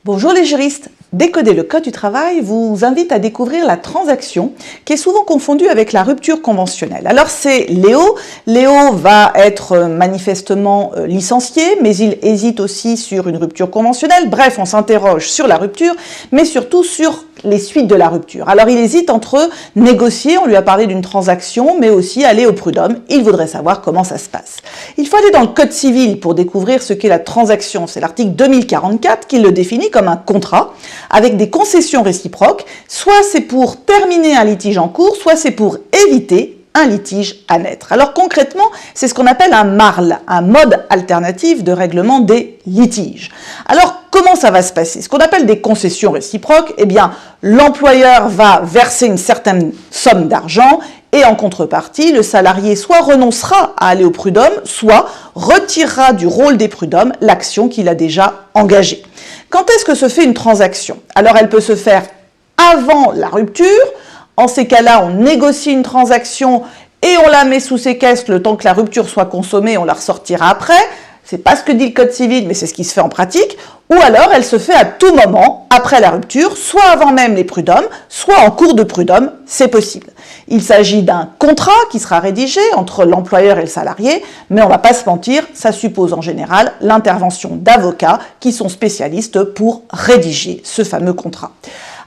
Bonjour les juristes, Décoder le Code du travail vous invite à découvrir la transaction qui est souvent confondue avec la rupture conventionnelle. Alors c'est Léo. Léo va être manifestement licencié, mais il hésite aussi sur une rupture conventionnelle. Bref, on s'interroge sur la rupture, mais surtout sur les suites de la rupture. Alors il hésite entre négocier, on lui a parlé d'une transaction, mais aussi aller au prud'homme. Il voudrait savoir comment ça se passe. Il faut aller dans le Code civil pour découvrir ce qu'est la transaction. C'est l'article 2044 qui le définit comme un contrat avec des concessions réciproques. Soit c'est pour terminer un litige en cours, soit c'est pour éviter un litige à naître. Alors concrètement, c'est ce qu'on appelle un MARL, un mode alternatif de règlement des litiges. Alors comment ça va se passer? Ce qu'on appelle des concessions réciproques, eh bien l'employeur va verser une certaine somme d'argent et en contrepartie, le salarié soit renoncera à aller au prud'homme, soit retirera du rôle des prud'hommes l'action qu'il a déjà engagée. Quand est-ce que se fait une transaction? Alors elle peut se faire avant la rupture. En ces cas-là, on négocie une transaction et on la met sous séquestre le temps que la rupture soit consommée, on la ressortira après. C'est pas ce que dit le Code civil, mais c'est ce qui se fait en pratique. Ou alors, elle se fait à tout moment, après la rupture, soit avant même les prud'hommes, soit en cours de prud'homme, c'est possible. Il s'agit d'un contrat qui sera rédigé entre l'employeur et le salarié, mais on va pas se mentir, ça suppose en général l'intervention d'avocats qui sont spécialistes pour rédiger ce fameux contrat.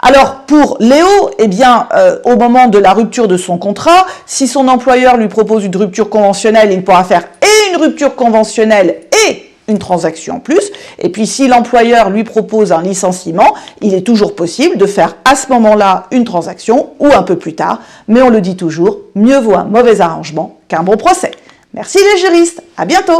Alors pour Léo, eh bien, au moment de la rupture de son contrat, si son employeur lui propose une rupture conventionnelle, il pourra faire et une rupture conventionnelle et une transaction en plus. Et puis si l'employeur lui propose un licenciement, il est toujours possible de faire à ce moment-là une transaction ou un peu plus tard. Mais on le dit toujours, mieux vaut un mauvais arrangement qu'un bon procès. Merci les juristes, à bientôt.